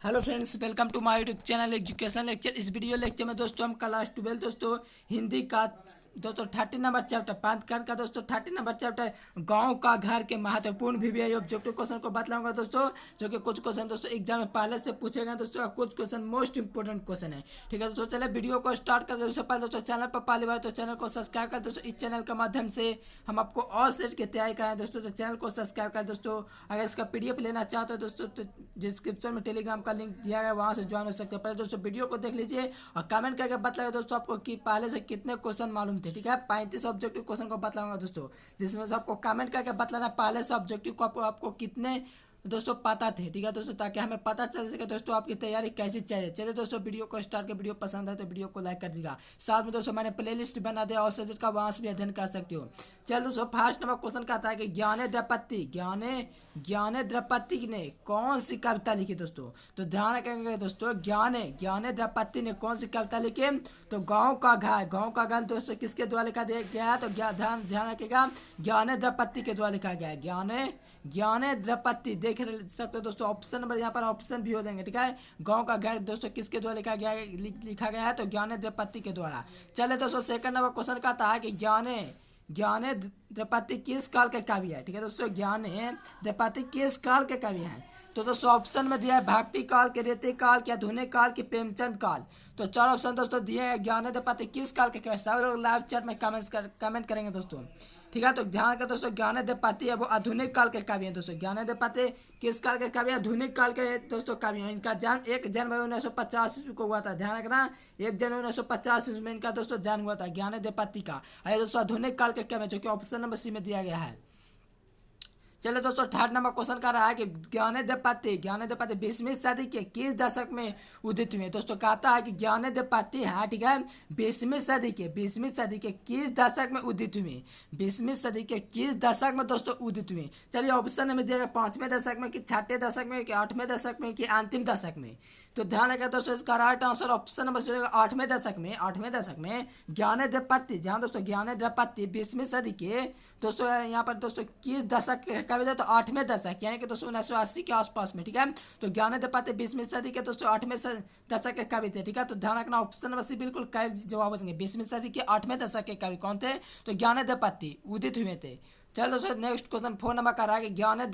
Hello friends, welcome to my YouTube channel education lecture. इस video lecture में दोस्तों हम क्लास 12 दोस्तों हिंदी का दोस्तों 30 नंबर चैप्टर पांच खंड का दोस्तों 30 नंबर चैप्टर गांव का घर के महत्वपूर्ण वीवीआई ऑब्जेक्टिव क्वेश्चन को बतलाऊंगा दोस्तों, जो कि कुछ क्वेश्चन दोस्तों एग्जाम में पहले से पूछे गए दोस्तों, कुछ क्वेश्चन मोस्ट इंपोर्टेंट क्वेश्चन है। ठीक है दोस्तों, चले वीडियो को स्टार्ट कर। उससे पहले दोस्तों चैनल पर पहली बार तो चैनल को सब्सक्राइब कर दोस्तों। इस चैनल के माध्यम से हम आपको और सेट की तैयारी कराएं दोस्तों, तो चैनल को सब्सक्राइब कर दोस्तों। अगर इसका पीडीएफ लेना चाहते हो दोस्तों तो डिस्क्रिप्शन में टेलीग्राम का लिंक दिया गया, वहां से ज्वाइन हो सकते हैं। पहले दोस्तों वीडियो को देख लीजिए और कमेंट करके बताइए दोस्तों आपको कि पहले से कितने क्वेश्चन मालूम थे। ठीक है, 35 ऑब्जेक्टिव क्वेश्चन को बताऊंगा दोस्तों, जिसमें से आपको कमेंट करके बतलाना पहले से ऑब्जेक्टिव को आपको कितने दोस्तों पता थे। ठीक है दोस्तों, ताकि हमें पता चल सके दोस्तों आपकी तैयारी कैसी चल रही है। चलिए दोस्तों वीडियो को स्टार्ट कर। वीडियो पसंद है तो वीडियो को लाइक कर दीजिएगा। साथ में दोस्तों मैंने प्लेलिस्ट बना दिया और सब्जेक्ट का, वहां से भी अध्ययन कर सकते हो। चल दोस्तों, फर्स्ट नंबर क्वेश्चन का आता है कि ज्ञाने द्रौपदी ने कौन सी कविता लिखी दोस्तों। तो ध्यान रखेंगे दोस्तों, ज्ञाने द्रौपदी ने कौन सी कविता लिखी। तो गाँव का घर दोस्तों किसके द्वारा लिखा गया है। तो ध्यान रखिएगा, ज्ञाने द्रौपदी के द्वारा लिखा गया है। ज्ञाने द्रौपदी देख सकते हो दोस्तों, ऑप्शन नंबर यहाँ पर ऑप्शन भी हो जाएंगे। ठीक है, गांव का घर दोस्तों किसके द्वारा लिखा गया है। तो ज्ञाने द्रौपदी के द्वारा। चले दोस्तों, सेकंड नंबर क्वेश्चन का था कि ज्ञाने द्रौपदी किस काल के काव्य है। ठीक है दोस्तों, ज्ञाने द्रौपदी किस काल के काव्य है। तो दोस्तों ऑप्शन में दिया है भक्ति काल के, रीति काल के, आधुनिक काल के, प्रेमचंद काल। तो चार ऑप्शन दोस्तों दिए हैं। ज्ञाने द्रौपदी किस काल के काव्य, सब लोग लाइव चैट में कमेंट करेंगे दोस्तों। ठीक है, तो ध्यान कर दोस्तों, ज्ञाने द्रौपदी है वो आधुनिक काल के काव्य है दोस्तों। ज्ञाने द्रौपदी किस काल के काव्य, आधुनिक काल के दोस्तों काव्य है। इनका जन्म 1 जनवरी 1950 ईस्वी को हुआ था। ध्यान रखना, 1 जनवरी 1950 ईस्वी में इनका दोस्तों जन्म हुआ था, ज्ञाने द्रौपदी का। और दोस्तों आधुनिक काल के काव्य, जो कि ऑप्शन नंबर सी में दिया गया है। चलो दोस्तों, थर्ड नंबर क्वेश्चन का रहा है कि ज्ञाने द्रौपदी 20वीं सदी के किस दशक में उदित हुए। दोस्तों कहता है कि ज्ञाने द्रौपदी है, ठीक है, 20वीं सदी के किस दशक में उदित हुए। 20वीं सदी के किस दशक में दोस्तों उदित हुए। चलिए ऑप्शन में दिया 5वें दशक में, कि 6ठे दशक में, कि 8वें दशक में, कि अंतिम दशक में। तो ध्यान रखिए दोस्तों, इसका राइट आंसर ऑप्शन नंबर जो 8वें दशक में ज्ञाने द्रौपदी, जहाँ दोस्तों ज्ञाने द्रौपदी 20वीं सदी के दोस्तों यहाँ पर दोस्तों किस दशक कभी तो 8वें दशक, यानी कि दोस्तों 1980 के आसपास में। ठीक है, तो ज्ञाने द्रौपदी 20वीं सदी के दोस्तों 8वें दशक के कवि थे। ठीक है, तो ध्यान रखना ऑप्शन नंबर सी बिल्कुल करेक्ट जवाब हो जाएंगे। 20वीं सदी के 8वें दशक के कवि कौन थे। तो ज्ञाने द्रौपदी उदित हुए थे। चलो दोस्तों, नेक्स्ट क्वेश्चन 4 नंबर का रहा है कि ज्ञाने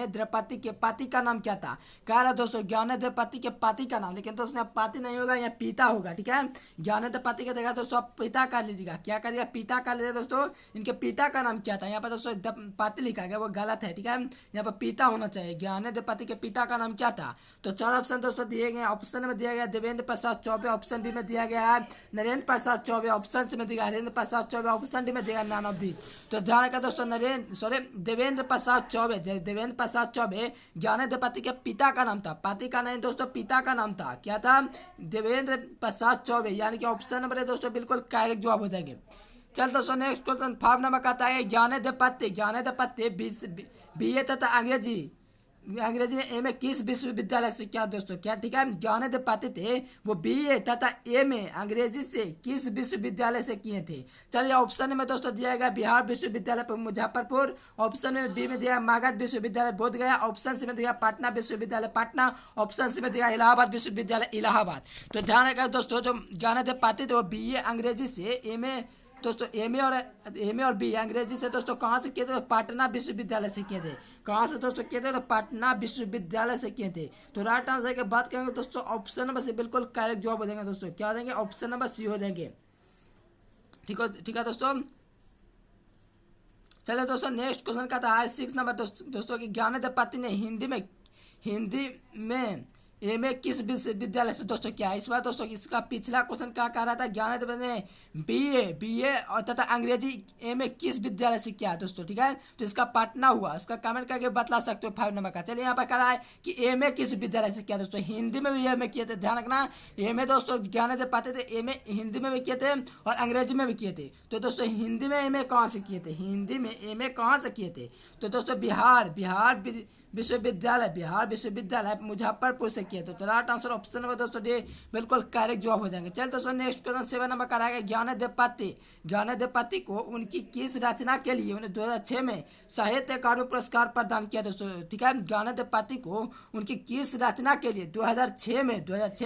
द्रौपदी के पति का नाम क्या था। कह रहा दोस्तों ज्ञाने द्रौपदी के पति का नाम, लेकिन दोस्तों यहाँ पति नहीं होगा, यहाँ पिता होगा। ठीक है, ज्ञाने द्रौपदी के जगह दोस्तों आप पिता कर लीजिएगा। क्या करिएगा, पिता कर लीजिएगा दोस्तों। इनके पिता का नाम क्या था। यहाँ पर दोस्तों द्रौपदी लिखा गया, वो गलत है। ठीक है, यहाँ पर पिता होना चाहिए। ज्ञाने द्रौपदी के पिता का नाम क्या था। तो 4 ऑप्शन दोस्तों दिए गए। ऑप्शन में दिया गया देवेंद्र प्रसाद चौबे, ऑप्शन बी में दिया गया है नरेंद्र प्रसाद चौबे, ऑप्शन सी में दिया हरेंद्र प्रसाद चौबे, ऑप्शन डी में दिया नान ऑफ दी। तो ध्यान रखा दोस्तों, देवेंद्र प्रसाद चौबे ज्ञाने द्रौपदी के पिता का नाम था, पति का नहीं दोस्तों, पिता का नाम था। क्या था, देवेंद्र प्रसाद चौबे, यानी कि ऑप्शन नंबर है दोस्तों बिल्कुल करेक्ट जवाब हो जाएंगे। चल दोस्तों, नेक्स्ट क्वेश्चन 5 नंबर का आता है ज्ञाने द्रौपदी बीए तथा अंग्रेजी में एमए किस विश्वविद्यालय से किया दोस्तों। क्या, ठीक है, ज्ञाने द्रौपदी थे वो बीए तथा एमए अंग्रेजी से किस विश्वविद्यालय से किए थे। चलिए ऑप्शन में दोस्तों दिया गया बिहार विश्वविद्यालय मुजफ्फरपुर, ऑप्शन में बी में दिया मगध विश्वविद्यालय बोधगया, ऑप्शन सी में दिया पटना विश्वविद्यालय पटना, ऑप्शन सी में दिया इलाहाबाद विश्वविद्यालय इलाहाबाद। तो ध्यान रखा दोस्तों, जो ज्ञाने द्रौपदी थे वो बीए अंग्रेजी से, एमए दोस्तों एमए और बी अंग्रेजी से दोस्तों कहाँ से किए थे। तो पटना विश्वविद्यालय से किए थे। कहाँ से दोस्तों किए थे। तो पटना विश्वविद्यालय से किए थे। तो राइट आंसर की बात करेंगे दोस्तों, ऑप्शन नंबर सी बिल्कुल करेक्ट जवाब हो जाएंगे दोस्तों। क्या हो जाएंगे, ऑप्शन नंबर सी हो जाएंगे। ठीक है दोस्तों। चलिए दोस्तों, नेक्स्ट क्वेश्चन का था 6 नंबर दोस्तों की ज्ञाने द्रौपदी ने हिंदी में एमए किस विश्वविद्यालय से दोस्तों क्या है। इस बार दोस्तों इसका पिछला क्वेश्चन क्या कह रहा था, ज्ञाने द्रौपदी ने बीए और तथा अंग्रेजी एमए किस विद्यालय से किया है दोस्तों। ठीक है, तो इसका पटना हुआ। इसका कमेंट करके बतला सकते हो 5 नंबर का। चलिए यहाँ पर कह रहा है कि एमए किस विद्यालय से किया दोस्तों। हिंदी में भी एमए किए थे। ध्यान रखना, एमए दोस्तों ज्ञाने द्रौपदी थे एमए हिंदी में भी किए थे और अंग्रेजी में भी किए थे। तो दोस्तों हिंदी में एमए कहाँ से किए थे, हिंदी में एमए कहाँ से किए थे। तो दोस्तों विश्वविद्यालय, बिहार विश्वविद्यालय मुजफ्फरपुर से किया। तो राइट आंसर ऑप्शन नंबर दोस्तों डी बिल्कुल करेक्ट जवाब हो जाएंगे। चल दोस्तों नेक्स्ट क्वेश्चन 7 नंबर का रहेगा ज्ञानदेव पाती को उनकी किस रचना के लिए उन्हें 2006 में साहित्य अकादमी पुरस्कार प्रदान किया दोस्तों। ठीक है, ज्ञानदेव पाती को उनकी किस रचना के लिए 2006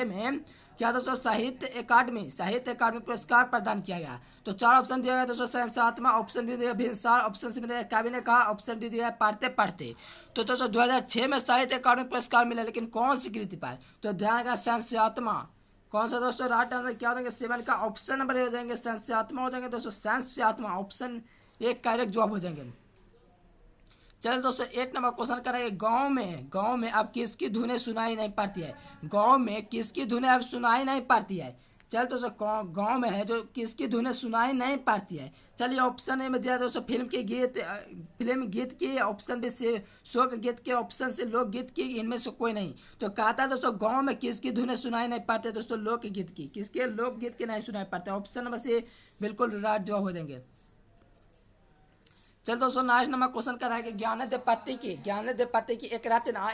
में क्या दोस्तों साहित्य अकादमी पुरस्कार प्रदान किया गया। तो 4 ऑप्शन दिया गया दोस्तों, संसात्मक ऑप्शन भी दिया भिनसार, ऑप्शन सी में दिया कवि ने कहा, ऑप्शन डी दिया पढ़ते पढ़ते। तो दोस्तों 2006 में साहित्य अकादमी पुरस्कार मिला, लेकिन कौन सी कृति पर। तो ध्यान रखा संसात्मक, कौन सा दोस्तों राइट आंसर क्या हो जाएंगे 7 का ऑप्शन नंबर हो जाएंगे संसात्मक हो जाएंगे दोस्तों, संसात्मक ऑप्शन एक करेक्ट जवाब हो जाएंगे। चलो दोस्तों 8 नंबर क्वेश्चन करेंगे गांव में अब किसकी धुनें सुनाई नहीं पड़ती है। गांव में किसकी धुनें अब सुनाई नहीं पड़ती है। चल दोस्तों गांव में है जो किसकी धुनें सुनाई नहीं पड़ती है। चलिए ऑप्शन ए में दिया दोस्तों फिल्म गीत की, ऑप्शन बी से शोक गीत के, ऑप्शन से लोक गीत की, इनमें से कोई नहीं। तो कहता है दोस्तों गांव में किसकी धुनें सुनाई नहीं पाते दोस्तों, लोक गीत की। किसके लोक गीत के नहीं सुनाई पड़ते, ऑप्शन नंबर से बिल्कुल राइट जवाब हो जाएंगे। चल दोस्तों नेक्स्ट नंबर क्वेश्चन कर रहा है कि ज्ञानदेव पत्ती की एक रचना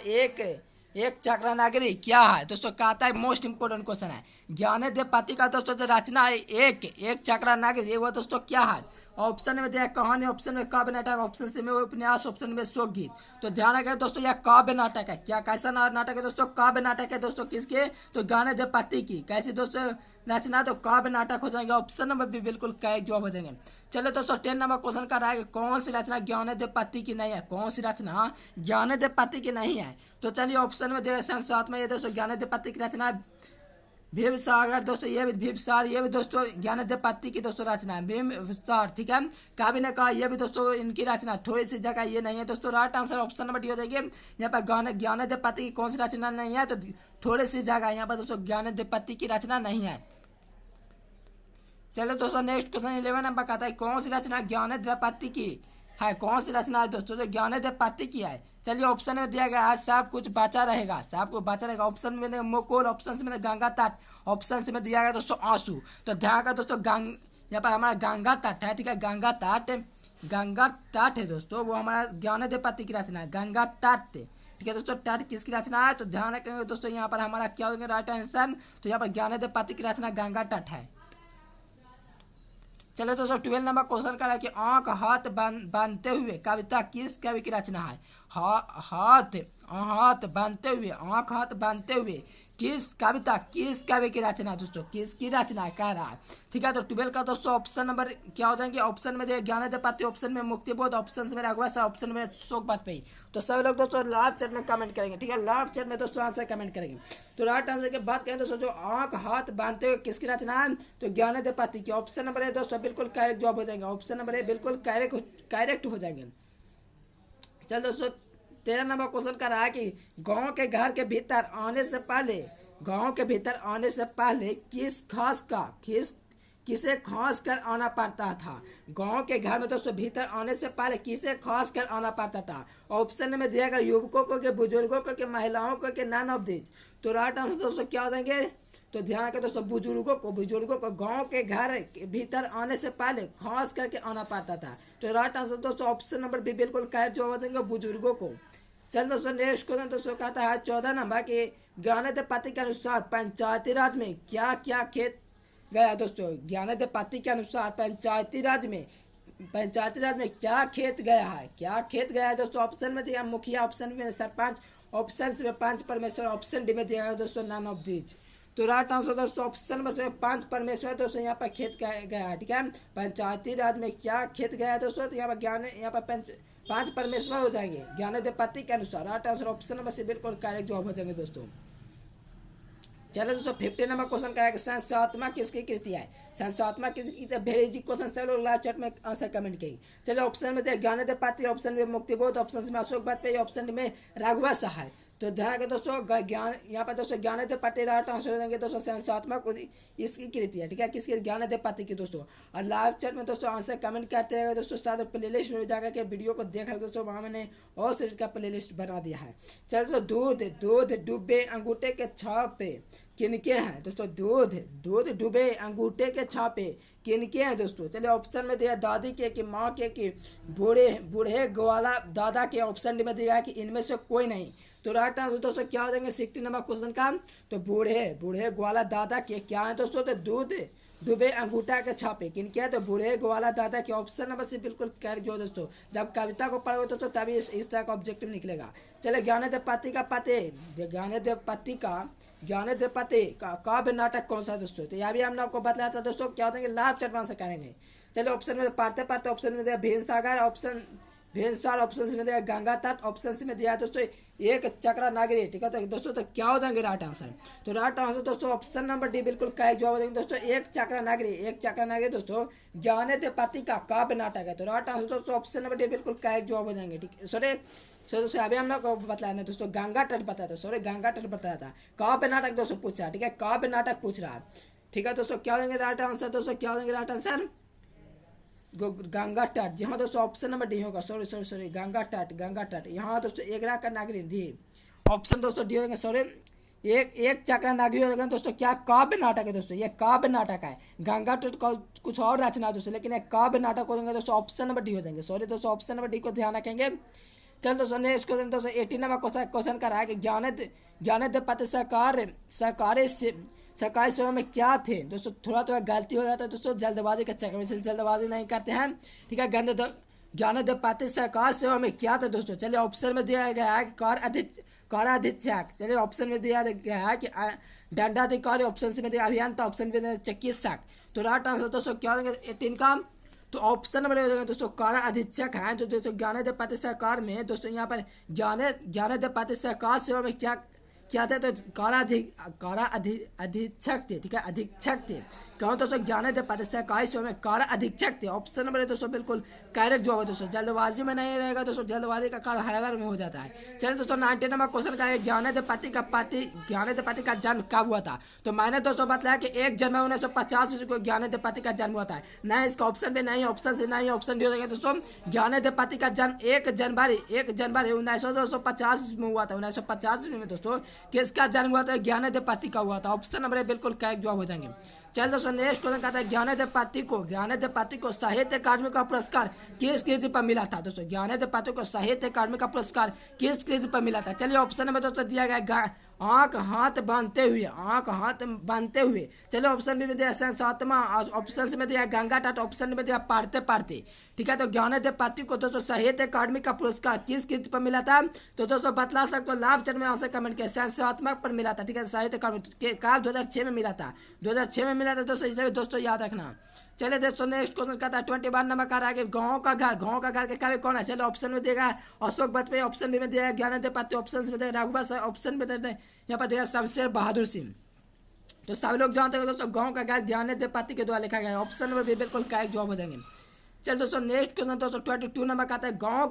एक चक्रा नागरी क्या है दोस्तों। कहता है मोस्ट इंपोर्टेंट क्वेश्चन है, ज्ञानदेव पत्ती का दोस्तों जो रचना है एक चक्रा नागरी, वो दोस्तों क्या है। ऑप्शन में दिया कहानी, ऑप्शन में काव्य नाटक, ऑप्शन से में उपन्यास, ऑप्शन में शोक गीत। तो ध्यान रखें दोस्तों यह काव्य नाटक है। क्या कैसा नाटक है दोस्तों, काव्य नाटक है दोस्तों। किसके, तो ज्ञानदेव पत्ती की। कैसी दोस्तों रचना, तो काव्य नाटक हो जाएंगे, ऑप्शन नंबर भी बिल्कुल करेक्ट जवाब हो जाएंगे। चलो दोस्तों 10 नंबर क्वेश्चन का रहा है कौन सी रचना ज्ञानदेव पत्ती की नहीं है। कौन सी रचना ज्ञानदेव पत्ती की नहीं है। तो चलिए ऑप्शन में दिया संसात में ये दोस्तों ज्ञानदेव पत्ती की रचना भीमसागर दोस्तों, ये भी भीमसार, ये भी दोस्तों ज्ञानदेव पत्ती की दोस्तों रचना है भीमसार। ठीक है, कवि ने कहा ये भी दोस्तों इनकी रचना, थोड़ी सी जगह ये नहीं है दोस्तों। Right answer option number D हो जाएगी। यहाँ पर ज्ञानदेव पत्ती की कौन सी रचना नहीं है, तो थोड़ी सी जगह यहाँ पर दोस्तों ज्ञानदेव पत्ती की रचना नहीं है। चलो दोस्तों नेक्स्ट क्वेश्चन 11 नंबर का आता है कौन सी रचना ज्ञानदेव पत्ती की है। कौन सी रचना है दोस्तों जो ज्ञानदेव पत्ती की है। चलिए ऑप्शन में दिया गया है सब कुछ बचा रहेगा, सब कुछ बचा रहेगा। ऑप्शन में मुकुल, ऑप्शन में गंगा तट, ऑप्शन में दिया गया दोस्तों आंसू। तो ध्यान का दोस्तों यहाँ पर हमारा गंगा तट है। ठीक है, गंगा तट है दोस्तों, वो हमारा ज्ञानदेव पत्ती की रचना है, गंगा तट। ठीक है दोस्तों, तट किसकी रचना है, तो ध्यान रखेंगे दोस्तों यहाँ पर हमारा क्या होगा राइट आंसर। तो यहाँ पर ज्ञानदेव पत्ती की रचना गंगा तट है। चलो दोस्तों 12 नंबर क्वेश्चन का है कि आंख हाथ बांधते हुए कविता किस कवि की रचना है। हाथ बांधते हुए किस कवि की रचना दोस्तों, किसकी रचना कह रहा है। ठीक है, तो 12 का दोस्तों ऑप्शन नंबर क्या हो जाएंगे। ऑप्शन में ज्ञानदेव पत्ती, ऑप्शन में मुक्तिबोध, ऑप्शन में रघुवंश, ऑप्शन में शोक वाजपेयी। तो सब लोग दोस्तों लाइव चैट में कमेंट करेंगे। ठीक है, लाइव चैट में दोस्तों आंसर कमेंट करेंगे। तो राइट आंसर की बात करें दोस्तों जो आंख हाथ बांधते हुए किसकी रचना है, तो ज्ञानदेव पत्ती की। ऑप्शन नंबर है दोस्तों बिल्कुल करेक्ट जवाब हो जाएंगे, ऑप्शन नंबर है बिल्कुल करेक्ट हो जाएंगे। चल दोस्तों 13 नंबर क्वेश्चन का रहा है कि गांव के घर के भीतर आने से पहले किसे खास कर आना पड़ता था। गांव के घर में दोस्तों भीतर आने से पहले किसे खास कर आना पड़ता था। ऑप्शन में दिया गया युवकों को, के बुजुर्गों को, के महिलाओं को, के नन ऑफ दिस। तो राइट आंसर दोस्तों क्या हो जाएंगे, तो ध्यान रखें दोस्तों बुजुर्गों को गांव के घर के भीतर आने से पहले खास करके आना पड़ता था। तो राइट आंसर दोस्तों ऑप्शन नंबर भी बिल्कुल करेक्ट जवाब देंगे बुजुर्गों को। चल दोस्तों नेक्स्ट क्वेश्चन दोस्तों कहता है 14 नंबर के ज्ञानदेव पत्ती के अनुसार पंचायती राज में क्या खेत गया दोस्तों। ज्ञानदेव पत्ती के अनुसार पंचायती राज में क्या खेत गया है दोस्तों। ऑप्शन में दिया मुखिया, ऑप्शन में सरपंच, ऑप्शन में पंच परमेश्वर, ऑप्शन डी में दिया गया दोस्तों नन ऑफ दीज। तो राइट आंसर दोस्तों ऑप्शन में से पंच परमेश्वर दोस्तों यहाँ पर खेत गया है। ठीक है, पंचायती राज में क्या खेत गया है दोस्तों, तो यहाँ पर पांच परमेश्वर हो जाएंगे ज्ञानदेव पत्ती के अनुसार। राइट आंसर ऑप्शन नंबर से बिल्कुल करेक्ट जवाब हो जाएंगे दोस्तों। चलो दोस्तों 15 नंबर क्वेश्चन का है संसात्मक किसकी कृति है। संसात्मक किसकी कृति है, वेरी इजी क्वेश्चन, सब लोग लाइव चैट में आंसर कमेंट करेंगे। चलिए ऑप्शन में ज्ञानदेव पत्ती, ऑप्शन में मुक्तिबोध, ऑप्शन में अशोक वाजपेयी, ऑप्शन में राघवा सहाय। तो ध्यान रखें दोस्तों यहाँ पर दोस्तों ज्ञानदेव पत्ती राइट आंसर हो जाएंगे दोस्तों, संसात्मक इसकी कृति है। ठीक है, किसकी, ज्ञानदेव पत्ती की दोस्तों। और लाइव चैट में दोस्तों आंसर कमेंट करते रहेगा दोस्तों। साथ प्ले लिस्ट में जाकर के वीडियो को देख दोस्तों, वहाँ मैंने और सीरीज का प्ले लिस्ट बना दिया है। चल तो दूध डूबे अंगूठे के छाप पे किनके हैं दोस्तों? दूध, दूध डूबे अंगूठे के छापे किनके हैं दोस्तों? चलिए ऑप्शन में दिया दादी के, कि माँ के, कि बूढ़े बूढ़े ग्वाला दादा के। ऑप्शन डी में दिया है कि इनमें से कोई नहीं। तो राइट आंसर दोस्तों क्या हो जाएंगे 60 नंबर क्वेश्चन का? तो बूढ़े बूढ़े ग्वाला दादा के क्या है दोस्तों? तो दूध डूबे अंगूठा के छापे किनके हैं? तो बूढ़े ग्वाला दादा के। ऑप्शन नंबर से बिल्कुल करेक्ट जो दोस्तों। जब कविता को पढ़ोगे तो तभी इस तरह का ऑब्जेक्टिव निकलेगा। चलिए ज्ञानदेव पति का पति, ज्ञानदेव पति का, ज्ञानदेव पति का काव्य नाटक कौन सा है दोस्तों? तो यहाँ भी हमने आपको बताया था दोस्तों क्या होता है कि लाभ चटवान से करेंगे। चलिए ऑप्शन में पढ़ते पढ़ते ऑप्शन में दिया भीम सागर, ऑप्शन भीमसार, ऑप्शन में दिया गंगा तट, ऑप्शन में दिया दोस्तों एक चक्रा नागरी। ठीक है तो दोस्तों तो क्या हो जाएंगे राइट आंसर? तो राइट आंसर दोस्तों ऑप्शन नंबर डी बिल्कुल करेक्ट जवाब हो जाएंगे दोस्तों। एक चक्रा नागरी, एक चक्रा नागरी दोस्तों ज्ञानदेव पति का काव्य नाटक है। तो राइट आंसर दोस्तों ऑप्शन नंबर डी बिल्कुल करेक्ट जवाब हो जाएंगे। ठीक है सॉरी दोस्तों अभी हम लोग बताया ना दोस्तों गंगा तट बताया था, सॉरी गंगा तट बताया था। काव्य नाटक दोस्तों पूछ रहा है, ठीक है काव्य नाटक पूछ रहा है। ठीक है दोस्तों क्या हो जाएंगे राइट आंसर? दोस्तों क्या हो जाएंगे राइट आंसर? गंगा तट। जी हाँ दोस्तों ऑप्शन नंबर डी होगा, सॉरी सॉरी सॉरी गंगा तट, गंगा तट। यहाँ दोस्तों एगरा का नागरी डी, ऑप्शन दोस्तों डी होगा, सॉरी एक चक्रा नागरी हो जाएगा दोस्तों। क्या काव्य नाटक है दोस्तों? ये काव्य नाटक है। गंगा तट कुछ और रचना है दोस्तों, लेकिन एक काव्य नाटक हो जाएंगे दोस्तों। ऑप्शन नंबर डी हो जाएंगे, सॉरी दोस्तों ऑप्शन नंबर डी को ध्यान रखेंगे। चल दोस्तों नेक्स्ट क्वेश्चन दोस्तों 18 नंबर क्वेश्चन कर रहा है कि ज्ञानदेव पति सरकारी सेवा में क्या थे दोस्तों? थोड़ा गलती हो जाता है दोस्तों जल्दबाजी के चक्कर में, इसलिए जल्दबाजी नहीं करते हैं। ठीक है ज्ञानदेव पति सरकार सेवा में क्या था दोस्तों? चलिए ऑप्शन में दिया गया है कि कार्याधीक्षक। चलिए ऑप्शन में दिया गया है कि दंडाधिकारी, ऑप्शन में दिया अभियंता, ऑप्शन में दिया चिकित्सक। तो राइट आंसर दोस्तों क्या होगा 18 का? तो ऑप्शन नंबर हो जाएगा दोस्तों कारा अधीक्षक है जो दोस्तों ज्ञानदेव पति सरकार में दोस्तों यहाँ पर ज्ञानदेव पति सरकार सेवा में क्या थे? तो कारा अधीक्षक थे। ठीक है अधीक्षक थे। कौन दोस्तों? ज्ञानदेव पति सरकारी सेवा में कारा अधीक्षक थे। ऑप्शन नंबर है दोस्तों बिल्कुल करेक्ट जवाब है दोस्तों। जल्दबाजी में नहीं रहेगा दोस्तों, जल्दबाजी का कार्य हड़बड़ में हो जाता है। चलिए दोस्तों 19 नंबर क्वेश्चन का है ज्ञानदेव पति का जन्म कब हुआ था? तो मैंने दोस्तों बताया कि 1 जनवरी 1950 को ज्ञानदेव पति का जन्म हुआ था। नहीं इसका ऑप्शन भी नहीं, ऑप्शन से नहीं, ऑप्शन डी हो जाएगा दोस्तों। ज्ञानदेव पति का जन्म 1 जनवरी 1950 में हुआ था। 1950 में दोस्तों किसका जन्म हुआ था? ज्ञानदेव पति का हुआ था। ऑप्शन नंबर बिल्कुल करेक्ट जवाब हो जाएंगे। चल दोस्तों नेक्स्ट क्वेश्चन कहता है ज्ञानदेव पति को साहित्य अकादमी का पुरस्कार किस कृति पर मिला था? दोस्तों ज्ञानदेव पति को साहित्य अकादमी का पुरस्कार किस कृति पर मिला था? चलिए ऑप्शन नंबर दोस्तों दिया गया आंख हाथ बांधते हुए। चलो ऑप्शन में दिया सातवां, ऑप्शन में दिया गंगा तट, ऑप्शन में दिया पढ़ते पढ़ते। ठीक है तो ज्ञानदेव पति को दोस्तों साहित्य अकादमी का पुरस्कार किस कृति पर मिला था? तो दोस्तों बतला सकते हो लाभ चरण में आंसर कमेंट किया, संस्थात्मक पर मिला था। ठीक है साहित्य अकादमी का 2006 में मिला था, 2006 में मिला था दोस्तों, इसे दोस्तों याद रखना। चलिए दोस्तों नेक्स्ट क्वेश्चन कहता है 21 नंबर का आगे गाँव का घर के कवि कौन है? चलो ऑप्शन में देगा अशोक वाजपेयी, ऑप्शन में दिया ज्ञानदेव पति, ऑप्शन में देगा रघुवर साहब, ऑप्शन में देते यहाँ पर देगा शमशेर बहादुर सिंह। तो सब लोग जानते हो दोस्तों गाँव का घर ज्ञानदेव पति के द्वारा लिखा गया है। ऑप्शन में भी बिल्कुल करेक्ट जवाब हो जाएंगे। चल दोस्तों नेक्स्ट क्वेश्चन दोस्तों 22 नंबर का आता है गाँव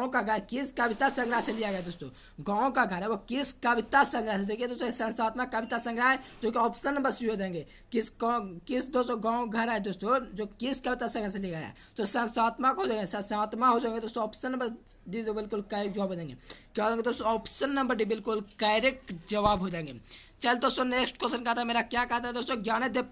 का घर किस कविता संग्रह से लिया गया? दोस्तों गाँव का घर है वो किस कविता संग्रह से? देखिए दोस्तों संस्थात्मक कविता संग्रह है जो कि ऑप्शन नंबर सी हो जाएंगे। किस दोस्तों गाँव घर है दोस्तों जो किस कविता संग्रह से लिया गया है? तो संस्थात्मक हो जाएंगे, संस्थात्मक हो जाएंगे दोस्तों। ऑप्शन नंबर डी जो बिल्कुल करेक्ट जवाब हो जाएंगे। क्या हो जाएंगे दोस्तों? ऑप्शन नंबर डी बिल्कुल करेक्ट जवाब हो जाएंगे। चल दोस्तों नेक्स्ट क्वेश्चन का था मेरा क्या कहता है दोस्तों ज्ञानदेव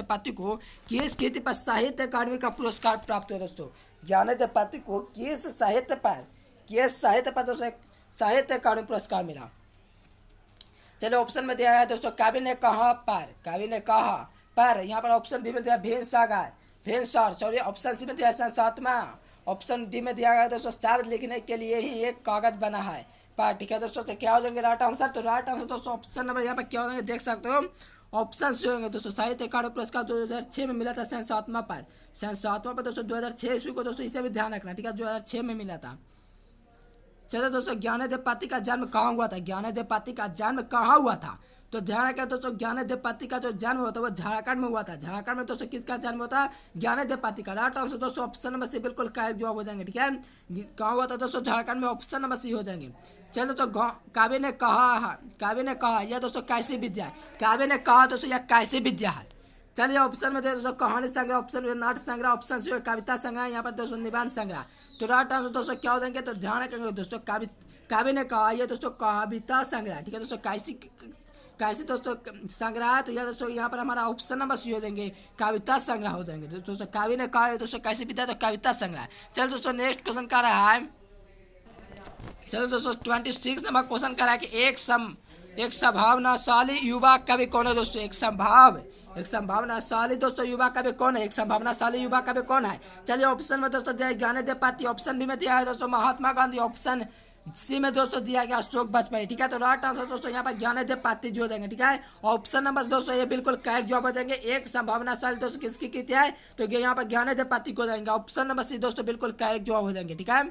पति को किस कृति पर साहित्य अकादमी का पुरस्कार प्राप्त हुआ? दोस्तों ज्ञानदेव पति को किस साहित्य पर दोस्तों साहित्य अकादमी पुरस्कार मिला? चलो ऑप्शन में दिया है दोस्तों कवि ने कहा पर यहाँ पर ऑप्शन बी में दिया भेंसार, सॉरी ऑप्शन सी में दिया संस्थात्मक, ऑप्शन डी में दिया गया दोस्तों शब्द लिखने के लिए ही एक कागज बना है। ठीक है दोस्तों तो क्या हो जाएंगे राइट आंसर? तो राइट आंसर दोस्तों ऑप्शन नंबर यहाँ पर क्या हो जाएंगे देख सकते हो, ऑप्शन से होंगे दोस्तों। साहित्य अकादमी पुरस्कार 2006 में मिला था संस्थात्मक पर दोस्तों 2006 ईस्वी को दोस्तों इसे भी ध्यान रखना। ठीक है 2006 में मिला था। चलो दोस्तों ज्ञानदेव पति का जन्म कहाँ हुआ था? ज्ञानदेव पति का जन्म कहाँ हुआ था? तो ध्यान रखें दोस्तों ज्ञानदेव पति का जो जन्म होता है वो झारखंड में हुआ था। झारखंड में दोस्तों किसका जन्म होता है? ज्ञानदेव पति का। राइट आंसर दोस्तों ऑप्शन नंबर सी बिल्कुल करेक्ट जवाब हो जाएंगे। ठीक है कहाँ हुआ था दोस्तों? झारखंड में, ऑप्शन नंबर सी हो जाएंगे। चलो दोस्तों काव्य ने कहा यह दोस्तों कैसी विद्या है? काव्य ने कहा दोस्तों यह कैसी विद्या है? चलिए ऑप्शन में दोस्तों कहानी संग्रह, ऑप्शन में नाट्य संग्रह, ऑप्शन से कविता संग्रह, यहाँ पर दोस्तों निबंध संग्रह। तो राइट आंसर दोस्तों क्या हो जाएंगे? तो ध्यान रखेंगे दोस्तों काव्य ने कहा यह दोस्तों कविता संग्रह। ठीक है दोस्तों कैसे दोस्तों संग्रह है, तो यह दोस्तों यहाँ पर हमारा ऑप्शन नंबर सी हो जाएंगे, कविता संग्रह हो जाएंगे। दोस्तों काव्य ने कहा दोस्तों कैसे पिता, तो कविता संग्रह। चलो दोस्तों नेक्स्ट क्वेश्चन क्या रहा है, चलो दोस्तों 26 नंबर क्वेश्चन कर रहा है कि एक संभावनाशाली युवा कवि कौन है दोस्तों। एक संभावनाशाली दोस्तों युवा कवि कौन है, एक संभावनाशाली युवा कवि कौन है। चलिए ऑप्शन में दोस्तों दिया ज्ञानेंद्र पाती, ऑप्शन बी में दिया है दोस्तों महात्मा गांधी, ऑप्शन सी में दोस्तों दिया गया अशोक वाजपेयी। ठीक है, तो राइट आंसर दोस्तों यहाँ पर ज्ञानेंद्र पाती जो हो जाएंगे। ठीक है, ऑप्शन नंबर दोस्तों ये बिल्कुल करेक्ट जवाब हो जाएंगे। एक संभावनाशाली दोस्तों किसकी कृति है, तो यहाँ पर ज्ञानेंद्र पाती को जाएंगे। ऑप्शन नंबर सी दोस्तों बिल्कुल करेक्ट जवाब हो जाएंगे। ठीक है,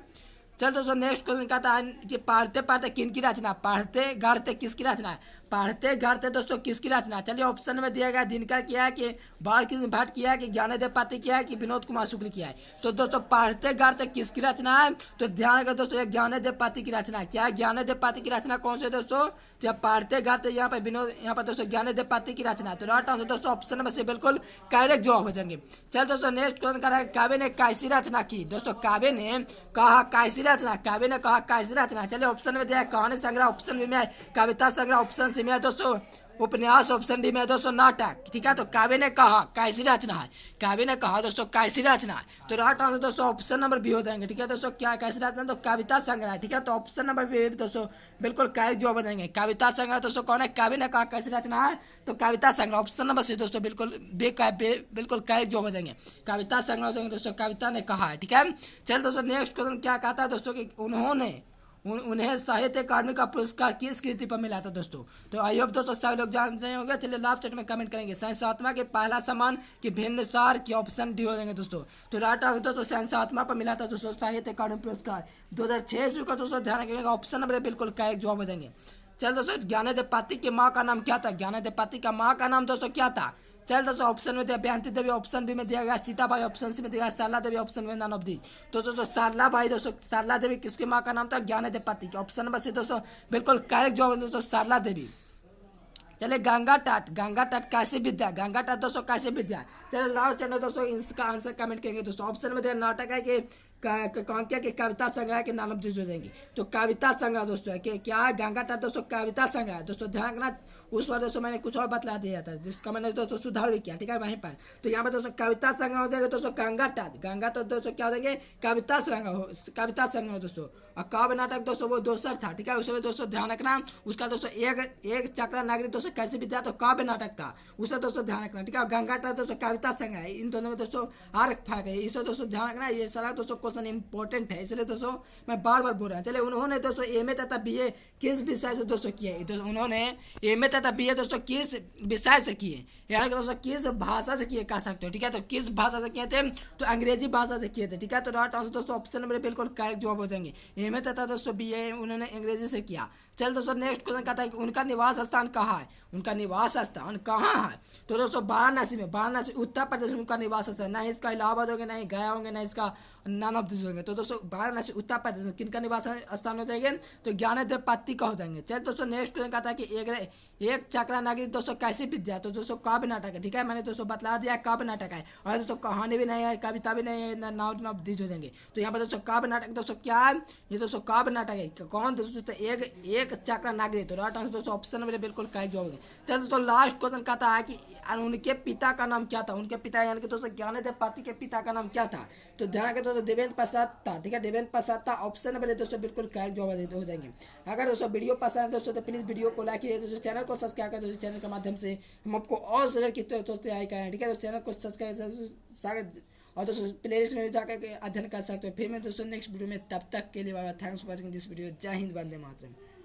चल दोस्तों नेक्स्ट क्वेश्चन कहता है कि पढ़ते पढ़ते किन की रचना, पढ़ते गढ़ते किसकी रचना है, पढ़ते गढ़ते दोस्तों किसकी रचना। चलिए ऑप्शन में दिया गया दिनकर किया है कि बाल भट्ट किया है कि ज्ञानेंद्र पाती किया है कि विनोद कुमार शुक्ल किया है। तो दोस्तों पढ़ते गढ़ते किसकी रचना है, तो ध्यान रखो दोस्तों ज्ञानेंद्र पाती की रचना है। क्या है ज्ञानेंद्र पाती की रचना कौन से दोस्तों, जब पढ़ते गढ़ते यहाँ पर विनोद, यहाँ पर दोस्तों ज्ञानेंद्र पाती की रचना है। तो राइट आंसर दोस्तों ऑप्शन नंबर से बिल्कुल करेक्ट जवाब हो जाएंगे। चल दोस्तों नेक्स्ट क्वेश्चन कर रहा है काव्य ने कैसी रचना की। दोस्तों काव्य ने कहा कैसी रचना, काव्य ने कहा कैसी रचना। चलिए ऑप्शन में दिया है कहानी संग्रह, ऑप्शन बी में है कविता संग्रह, ऑप्शन सी में है दोस्तों उपन्यास, ऑप्शन डी में दोस्तों नाटक। ठीक है, तो काव्य ने कहा कैसी रचना है, काव्य ने कहा दोस्तों कैसी रचना है। तो राइट आंसर दोस्तों ऑप्शन नंबर बी हो जाएंगे। ठीक है दोस्तों, क्या कैसी रचना, तो कविता संग्रह। ठीक है, तो ऑप्शन नंबर बी दोस्तों बिल्कुल करेक्ट जवाब हो जाएंगे। कविता संग्रह दोस्तों कौन है, काव्य ने कहा कैसी रचना है, तो कविता संग्रह। ऑप्शन नंबर सी दोस्तों बिल्कुल बिल्कुल करेक्ट जवाब हो जाएंगे, कविता संग्रह हो जाएंगे दोस्तों, कविता ने कहा है। ठीक है, चल दोस्तों नेक्स्ट क्वेश्चन क्या कहता है दोस्तों कि उन्हें साहित्य अकादमी का पुरस्कार किस कृति पर मिला था दोस्तों। तो आई होप दोस्तों सभी लोग जान रहे होंगे। चलिए लास्ट चैट में कमेंट करेंगे साइंस आत्मा के पहला सम्मान कि भिन्न सार की, ऑप्शन डी हो जाएंगे दोस्तों। तो राइट आंसर दोस्तों साइंस आत्मा पर मिला था दोस्तों साहित्य अकादमी पुरस्कार 2006 का दोस्तों ध्यान रखिएगा। ऑप्शन नंबर बिल्कुल करेक्ट जवाब हो जाएंगे। चल दोस्तों ज्ञानेंद्र पाती की माँ का नाम क्या था, ज्ञानेंद्र पाती का माँ का नाम दोस्तों क्या था। चल दोस्तों ऑप्शन में दिया बयानती देवी, ऑप्शन बी में दिया गया सीताबाई, ऑप्शन सी में दिया गया सरला देवी, ऑप्शन में नन ऑफ दीज। तो दोस्तों सरला बाई दोस्तों सरला देवी किसकी माँ का नाम था, ज्ञानेंद्र पाती की। ऑप्शन नंबर सी दोस्तों बिल्कुल करेक्ट जवाब है दोस्तों सरला देवी। चले गंगा तट कैसी विद्या, गंगा तट दोस्तों कैसी विद्या। चले लास्ट चैनल दोस्तों इसका आंसर कमेंट करेंगे दोस्तों। ऑप्शन में दिया नाटक है कि कांकेर के कविता संग्रह के नाम हो जाएंगे। तो कविता संग्रह दोस्तों है कि क्या है गंगा तट दोस्तों कविता संग्रह। दोस्तों ध्यान रखना उस बार दोस्तों मैंने कुछ और बतला दिया था जिसका मैंने दोस्तों सुधार भी किया। ठीक है वहीं पर, तो यहाँ पर दोस्तों कविता संग्रह हो जाएगा दोस्तों गंगा तो दोस्तों क्या हो जाएंगे कविता संग्रह दोस्तों। और काव्य नाटक दोस्तों वो दोसर था। ठीक है, उसमें दोस्तों ध्यान रखना उसका दोस्तों एक चक्रा नागरिक दोस्तों कैसे विद्या, तो काव्य नाटक था उसे दोस्तों ध्यान रखना। ठीक है, गंगा तट दोस्तों कविता संग्रह है, इन दोनों में दोस्तों फर्क है, इसे दोस्तों ध्यान रखना। ये सारा दोस्तों क्वेश्चन इंपॉर्टेंट है इसलिए दोस्तों मैं बार बार बोल रहा हूँ। चलिए उन्होंने दोस्तों एमए तथा बीए किस विषय से दोस्तों किया है, तो उन्होंने एमए तथा बीए दोस्तों किस विषय से किए, यानी कि दोस्तों किस भाषा से किए कह सकते हो। ठीक है, तो किस भाषा से किए थे, तो अंग्रेजी भाषा से किए थे। ठीक है, तो राइट आंसर दोस्तों ऑप्शन नंबर बिल्कुल करेक्ट जवाब हो जाएंगे। एमए तथा दोस्तों बीए उन्होंने अंग्रेजी से किया। चल दोस्तों नेक्स्ट क्वेश्चन कहता है कि उनका निवास स्थान कहाँ है, उनका निवास स्थान कहाँ है। तो दोस्तों वाराणसी उत्तर प्रदेश में उनका निवास स्थान, ना इसका इलाहाबाद होंगे, ना ही गया होंगे, ना इसका नन ऑफ दिस होंगे। तो दोस्तों वाराणसी उत्तर प्रदेश में किनका निवास स्थान हो जाएंगे, तो ज्ञानेंद्र पाती का हो जाएंगे। चल दोस्तों नेक्स्ट क्वेश्चन कहता है कि एक चक्रा नागरिक दोस्तों कैसी विद्या, तो दोस्तों काव्य नाटक है। ठीक है, मैंने दोस्तों बतला दिया काव्य नाटक है, और दोस्तों कहानी भी नहीं है, कविता भी नहीं है, नाउन ऑफ दिस हो जाएंगे। तो यहाँ पर दोस्तों काव्य नाटक दोस्तों क्या है, ये दोस्तों काव्य नाटक है। कौन दोस्तों, तो एक चक्रा नागरिक। तो राइट आंसर दोस्तों ऑप्शन नंबर बिल्कुल करेक्ट जवाब होंगे। चल दोस्तों लास्ट क्वेश्चन कहता है कि उनके पिता का नाम क्या था, उनके पिता यानी कि दोस्तों ज्ञानेंद्र पाती के पिता का नाम क्या था। तो ध्यान रखें दोस्तों देवेंद्र प्रसाद था। ठीक है, देवेंद्र प्रसाद था, ऑप्शन नंबर दोस्तों बिल्कुल करेक्ट जवाब हो जाएंगे। अगर दोस्तों वीडियो पसंद है दोस्तों तो प्लीज वीडियो को लाइक कीजिए, दोस्तों चैनल को सब्सक्राइब करें, दोस्तों चैनल के माध्यम से हम आपको और सरल की तैयारी करें। ठीक है, तो चैनल को सब्सक्राइब और दोस्तों प्लेलिस्ट में जाकर अध्ययन कर सकते हो। फिर मैं दोस्तों नेक्स्ट वीडियो में, तब तक के लिए बाबा thanks for watching this video. जय हिंद, वंदे मातरम।